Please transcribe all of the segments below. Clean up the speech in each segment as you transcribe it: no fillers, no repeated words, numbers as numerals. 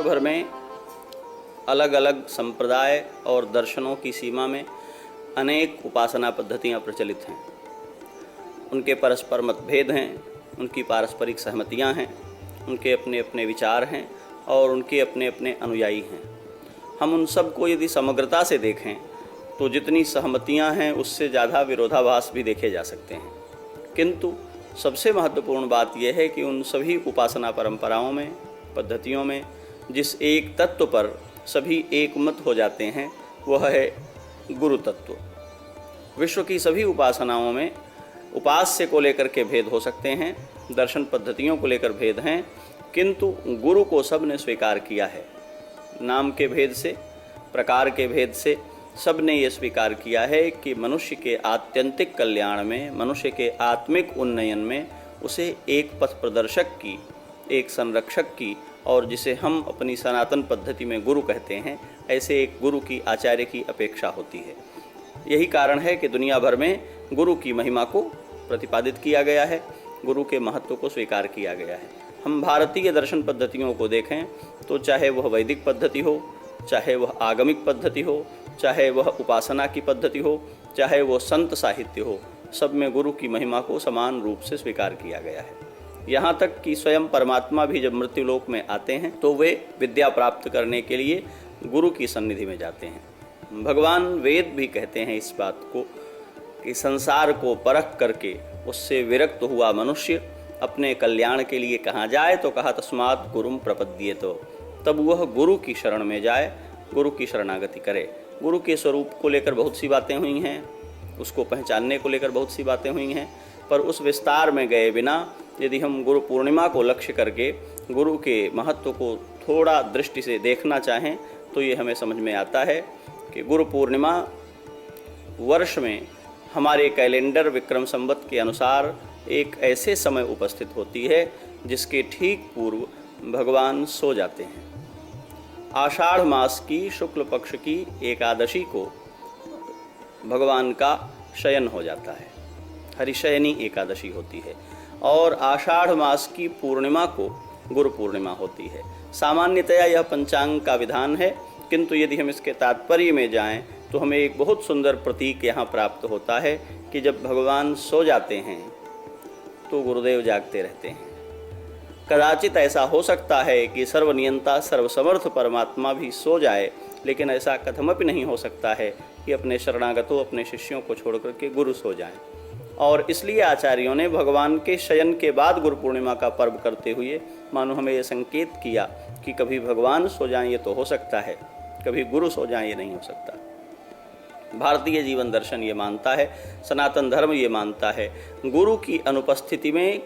भर में अलग अलग संप्रदाय और दर्शनों की सीमा में अनेक उपासना पद्धतियाँ प्रचलित हैं। उनके परस्पर मतभेद हैं, उनकी पारस्परिक सहमतियाँ हैं, उनके अपने अपने विचार हैं और उनके अपने अपने अनुयायी हैं। हम उन सब को यदि समग्रता से देखें तो जितनी सहमतियाँ हैं उससे ज़्यादा विरोधाभास भी देखे जा सकते हैं। किंतु सबसे महत्वपूर्ण बात यह है कि उन सभी उपासना परंपराओं में, पद्धतियों में जिस एक तत्व पर सभी एकमत हो जाते हैं वह है गुरु तत्व। विश्व की सभी उपासनाओं में उपास्य को लेकर के भेद हो सकते हैं, दर्शन पद्धतियों को लेकर भेद हैं, किंतु गुरु को सब ने स्वीकार किया है। नाम के भेद से, प्रकार के भेद से सब ने ये स्वीकार किया है कि मनुष्य के आत्यंतिक कल्याण में, मनुष्य के आत्मिक उन्नयन में उसे एक पथ प्रदर्शक की, एक संरक्षक की और जिसे हम अपनी सनातन पद्धति में गुरु कहते हैं, ऐसे एक गुरु की, आचार्य की अपेक्षा होती है। यही कारण है कि दुनिया भर में गुरु की महिमा को प्रतिपादित किया गया है, गुरु के महत्व को स्वीकार किया गया है। हम भारतीय दर्शन पद्धतियों को देखें तो चाहे वह वैदिक पद्धति हो, चाहे वह आगमिक पद्धति हो, चाहे वह उपासना की पद्धति हो, चाहे वह संत साहित्य हो, सब में गुरु की महिमा को समान रूप से स्वीकार किया गया है। यहाँ तक कि स्वयं परमात्मा भी जब मृत्युलोक में आते हैं तो वे विद्या प्राप्त करने के लिए गुरु की सन्निधि में जाते हैं। भगवान वेद भी कहते हैं इस बात को कि संसार को परख करके उससे विरक्त हुआ मनुष्य अपने कल्याण के लिए कहाँ जाए, तो कहा तस्मात् गुरुम प्रपद्येत, तो तब वह गुरु की शरण में जाए, गुरु की शरणागति करे। गुरु के स्वरूप को लेकर बहुत सी बातें हुई हैं, उसको पहचानने को लेकर बहुत सी बातें हुई हैं, पर उस विस्तार में गए बिना यदि हम गुरु पूर्णिमा को लक्ष्य करके गुरु के महत्व को थोड़ा दृष्टि से देखना चाहें तो ये हमें समझ में आता है कि गुरु पूर्णिमा वर्ष में हमारे कैलेंडर विक्रम संवत के अनुसार एक ऐसे समय उपस्थित होती है जिसके ठीक पूर्व भगवान सो जाते हैं। आषाढ़ मास की शुक्ल पक्ष की एकादशी को भगवान का शयन हो जाता है, हरिशयनी एकादशी होती है, और आषाढ़ मास की पूर्णिमा को गुरु पूर्णिमा होती है। सामान्यतया यह पंचांग का विधान है, किंतु यदि हम इसके तात्पर्य में जाएं तो हमें एक बहुत सुंदर प्रतीक यहाँ प्राप्त होता है कि जब भगवान सो जाते हैं तो गुरुदेव जागते रहते हैं। कदाचित ऐसा हो सकता है कि सर्वनियंता सर्वसमर्थ परमात्मा भी सो जाए, लेकिन ऐसा कथमपि नहीं हो सकता है कि अपने शरणागतों, अपने शिष्यों को छोड़ करके गुरु सो जाएं। और इसलिए आचार्यों ने भगवान के शयन के बाद गुरु पूर्णिमा का पर्व करते हुए मानो हमें यह संकेत किया कि कभी भगवान सो जाएं ये तो हो सकता है, कभी गुरु सो जाएं ये नहीं हो सकता। भारतीय जीवन दर्शन ये मानता है, सनातन धर्म ये मानता है, गुरु की अनुपस्थिति में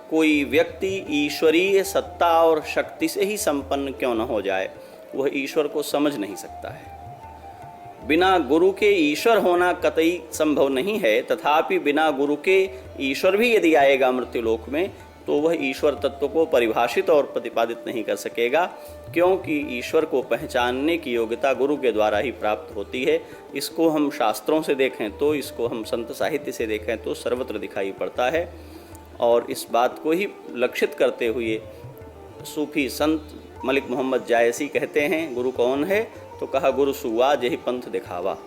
कोई व्यक्ति ईश्वरीय सत्ता और शक्ति से ही संपन्न क्यों न हो जाए, वह ईश्वर को समझ नहीं सकता है। बिना गुरु के ईश्वर होना कतई संभव नहीं है, तथापि बिना गुरु के ईश्वर भी यदि आएगा मृत्युलोक में तो वह ईश्वर तत्व को परिभाषित और प्रतिपादित नहीं कर सकेगा, क्योंकि ईश्वर को पहचानने की योग्यता गुरु के द्वारा ही प्राप्त होती है। इसको हम शास्त्रों से देखें तो, इसको हम संत साहित्य से देखें तो सर्वत्र दिखाई पड़ता है। और इस बात को ही लक्षित करते हुए सूफी संत मलिक मोहम्मद जायसी कहते हैं, गुरु कौन है, तो कहा गुरु सुवा जही पंथ दिखावा।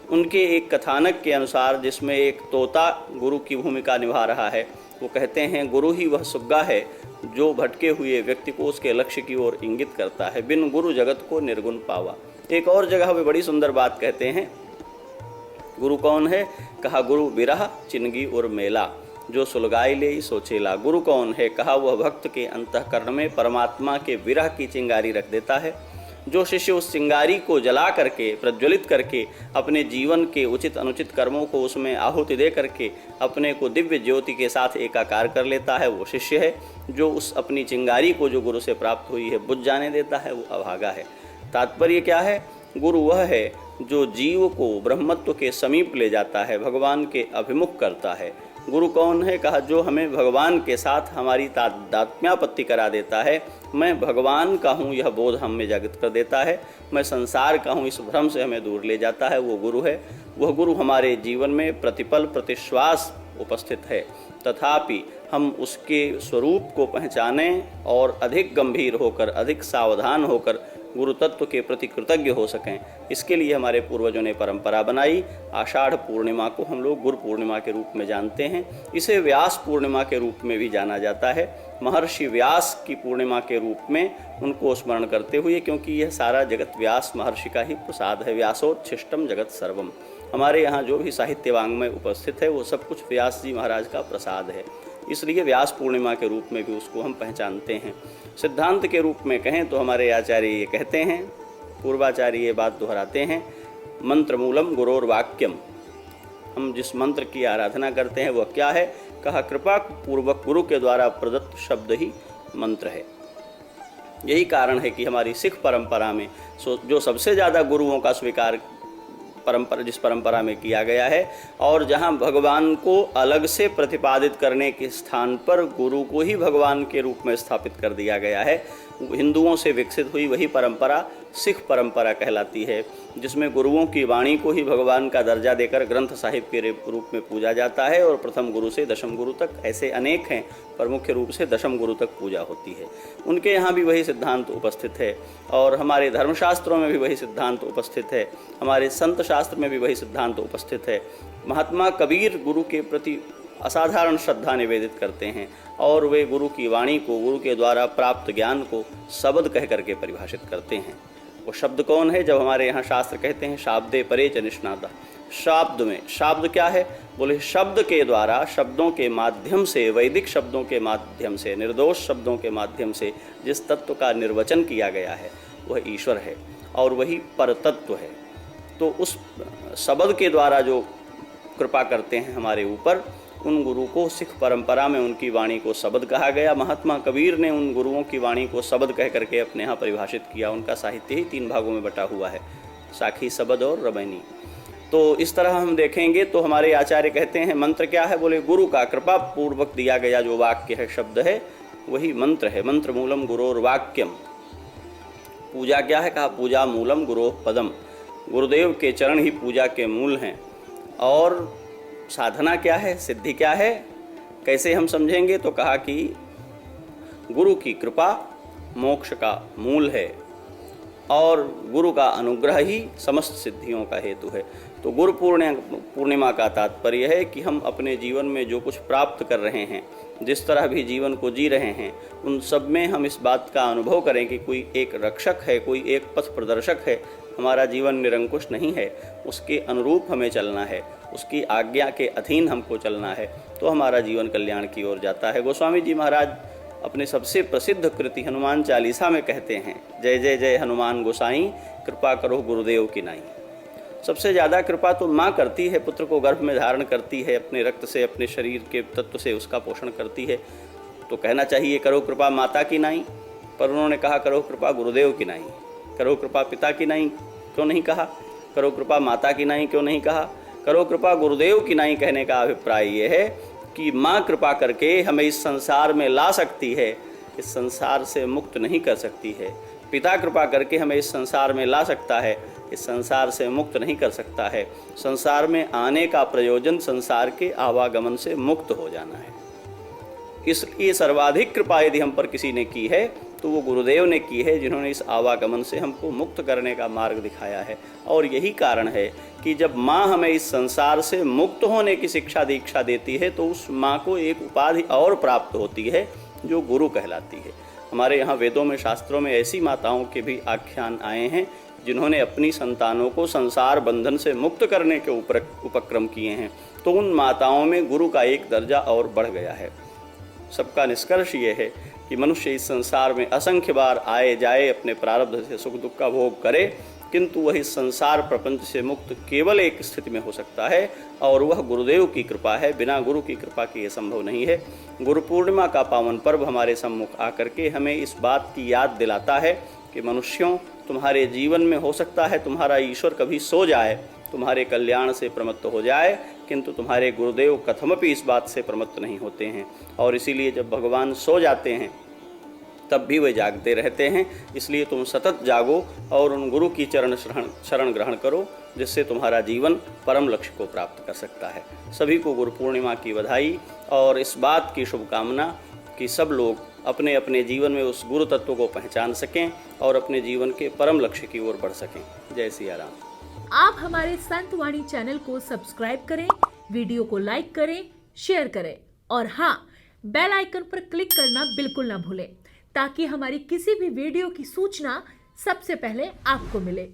उनके एक कथानक के अनुसार, जिसमें एक तोता गुरु की भूमिका निभा रहा है, वो कहते हैं गुरु ही वह सुग्गा है जो भटके हुए व्यक्ति को उसके लक्ष्य की ओर इंगित करता है, बिन गुरु जगत को निर्गुण पावा। एक और जगह वे बड़ी सुंदर बात कहते हैं, गुरु कौन है, कहा गुरु बिरह चिनगी और मेला जो सुलगाई ले सोचेला। गुरु कौन है, कहा वह भक्त के अंतःकरण में परमात्मा के विरह की चिंगारी रख देता है। जो शिष्य उस चिंगारी को जला करके, प्रज्वलित करके अपने जीवन के उचित अनुचित कर्मों को उसमें आहुति दे करके अपने को दिव्य ज्योति के साथ एकाकार कर लेता है, वो शिष्य है। जो उस अपनी चिंगारी को जो गुरु से प्राप्त हुई है बुझ जाने देता है, वो अभागा है। तात्पर्य क्या है, गुरु वह है जो जीव को ब्रह्मत्व के समीप ले जाता है, भगवान के अभिमुख करता है। गुरु कौन है, कहा जो हमें भगवान के साथ हमारी तादात्म्यापत्ति करा देता है। मैं भगवान का हूँ यह बोध हम में जागृत कर देता है, मैं संसार का हूँ इस भ्रम से हमें दूर ले जाता है, वो गुरु है। वह गुरु हमारे जीवन में प्रतिपल प्रतिश्वास उपस्थित है, तथापि हम उसके स्वरूप को पहचानें और अधिक गंभीर होकर, अधिक सावधान होकर गुरु तत्व के प्रति कृतज्ञ हो सकें, इसके लिए हमारे पूर्वजों ने परंपरा बनाई। आषाढ़ पूर्णिमा को हम लोग गुरु पूर्णिमा के रूप में जानते हैं। इसे व्यास पूर्णिमा के रूप में भी जाना जाता है, महर्षि व्यास की पूर्णिमा के रूप में उनको स्मरण करते हुए, क्योंकि यह सारा जगत व्यास महर्षि का ही प्रसाद है। व्यासोच्छिष्टम जगत सर्वम। हमारे यहाँ जो भी साहित्य वाङ्मय उपस्थित है वो सब कुछ व्यास जी महाराज का प्रसाद है, इसलिए व्यास पूर्णिमा के रूप में भी उसको हम पहचानते हैं। सिद्धांत के रूप में कहें तो हमारे आचार्य ये कहते हैं, पूर्वाचार्य ये बात दोहराते हैं, मंत्र मूलम गुरोर वाक्यम। हम जिस मंत्र की आराधना करते हैं वह क्या है? कहा कृपा पूर्वक गुरु के द्वारा प्रदत्त शब्द ही मंत्र है। यही कारण है कि हमारी सिख परंपरा में जो सबसे ज़्यादा गुरुओं का स्वीकार जिस परंपरा में किया गया है, और जहां भगवान को अलग से प्रतिपादित करने के स्थान पर गुरु को ही भगवान के रूप में स्थापित कर दिया गया है, हिंदुओं से विकसित हुई वही परंपरा सिख परंपरा कहलाती है, जिसमें गुरुओं की वाणी को ही भगवान का दर्जा देकर ग्रंथ साहिब के रूप में पूजा जाता है, और प्रथम गुरु से दशम गुरु तक ऐसे अनेक हैं, पर मुख्य रूप से दशम गुरु तक पूजा होती है। उनके यहाँ भी वही सिद्धांत उपस्थित है, और हमारे धर्मशास्त्रों में भी वही सिद्धांत उपस्थित है, हमारे संत शास्त्र में भी वही सिद्धांत उपस्थित है। महात्मा कबीर गुरु के प्रति असाधारण श्रद्धा निवेदित करते हैं, और वे गुरु की वाणी को, गुरु के द्वारा प्राप्त ज्ञान को शब्द कह करके परिभाषित करते हैं। वो शब्द कौन है? जब हमारे यहाँ शास्त्र कहते हैं शाब्दे परे च निष्णाता, शब्द में, शब्द क्या है? बोले शब्द के द्वारा, शब्दों के माध्यम से, वैदिक शब्दों के माध्यम से, निर्दोष शब्दों के माध्यम से जिस तत्व का निर्वचन किया गया है वह ईश्वर है, और वही परतत्व है। तो उस शब्द के द्वारा जो कृपा करते हैं हमारे ऊपर, उन गुरु को सिख परंपरा में उनकी वाणी को शब्द कहा गया। महात्मा कबीर ने उन गुरुओं की वाणी को शब्द कह करके अपने यहाँ परिभाषित किया। उनका साहित्य ही 3 भागों में बटा हुआ है, साखी, शब्द और रबैनी। तो इस तरह हम देखेंगे तो हमारे आचार्य कहते हैं मंत्र क्या है? बोले गुरु का कृपा पूर्वक दिया गया जो वाक्य है, शब्द है, वही मंत्र है। मंत्र मूलम गुरोर वाक्यम। पूजा क्या है? कहा पूजा मूलम गुरोः पदम। गुरुदेव के चरण ही पूजा के मूल हैं। और साधना क्या है? सिद्धि क्या है? कैसे हम समझेंगे? तो कहा कि गुरु की कृपा मोक्ष का मूल है, और गुरु का अनुग्रह ही समस्त सिद्धियों का हेतु है। तो गुरु पूर्णिमा का तात्पर्य है कि हम अपने जीवन में जो कुछ प्राप्त कर रहे हैं, जिस तरह भी जीवन को जी रहे हैं, उन सब में हम इस बात का अनुभव करें कि कोई एक रक्षक है, कोई एक पथ प्रदर्शक है। हमारा जीवन निरंकुश नहीं है, उसके अनुरूप हमें चलना है, उसकी आज्ञा के अधीन हमको चलना है, तो हमारा जीवन कल्याण की ओर जाता है। गोस्वामी जी महाराज अपने सबसे प्रसिद्ध कृति हनुमान चालीसा में कहते हैं, जय जय जय हनुमान गोसाई, कृपा करो गुरुदेव की नाई। सबसे ज़्यादा कृपा तो माँ करती है, पुत्र को गर्भ में धारण करती है, अपने रक्त से, अपने शरीर के तत्व से उसका पोषण करती है। तो कहना चाहिए करो कृपा माता की नाई, पर उन्होंने कहा करो कृपा गुरुदेव की नाई। करो कृपा पिता की नाई क्यों नहीं कहा? करो कृपा माता की नाई क्यों नहीं कहा? करो कृपा गुरुदेव की नाई कहने का अभिप्राय ये है कि माँ कृपा करके हमें इस संसार में ला सकती है, इस संसार से मुक्त नहीं कर सकती है। पिता कृपा करके हमें इस संसार में ला सकता है, इस संसार से मुक्त नहीं कर सकता है। संसार में आने का प्रयोजन संसार के आवागमन से मुक्त हो जाना है। इसलिए सर्वाधिक कृपा यदि हम पर किसी ने की है तो वो गुरुदेव ने की है, जिन्होंने इस आवागमन से हमको मुक्त करने का मार्ग दिखाया है। और यही कारण है कि जब माँ हमें इस संसार से मुक्त होने की शिक्षा दीक्षा देती है तो उस माँ को एक उपाधि और प्राप्त होती है जो गुरु कहलाती है। हमारे यहाँ वेदों में, शास्त्रों में ऐसी माताओं के भी आख्यान आए हैं जिन्होंने अपनी संतानों को संसार बंधन से मुक्त करने के उपक्रम किए हैं। तो उन माताओं में गुरु का एक दर्जा और बढ़ गया है। सबका निष्कर्ष ये है कि मनुष्य इस संसार में असंख्य बार आए जाए, अपने प्रारब्ध से सुख दुख का भोग करे, किंतु वही संसार प्रपंच से मुक्त केवल एक स्थिति में हो सकता है, और वह गुरुदेव की कृपा है। बिना गुरु की कृपा के ये संभव नहीं है। गुरु पूर्णिमा का पावन पर्व हमारे सम्मुख आकर के हमें इस बात की याद दिलाता है कि मनुष्यों, तुम्हारे जीवन में हो सकता है तुम्हारा ईश्वर कभी सो जाए, तुम्हारे कल्याण से प्रमत्त हो जाए, किंतु तुम्हारे गुरुदेव कथमपि इस बात से प्रमत्त नहीं होते हैं। और इसीलिए जब भगवान सो जाते हैं तब भी वे जागते रहते हैं। इसलिए तुम सतत जागो और उन गुरु की शरण ग्रहण करो, जिससे तुम्हारा जीवन परम लक्ष्य को प्राप्त कर सकता है। सभी को गुरु पूर्णिमा की बधाई और इस बात की शुभकामना कि सब लोग अपने अपने जीवन में उस गुरु तत्व को पहचान सकें और अपने जीवन के परम लक्ष्य की ओर बढ़ सकें। जय सिया राम। आप हमारे संत वाणी चैनल को सब्सक्राइब करें, वीडियो को लाइक करें, शेयर करें और हाँ, बेल आइकन पर क्लिक करना बिल्कुल ना भूलें, ताकि हमारी किसी भी वीडियो की सूचना सबसे पहले आपको मिले।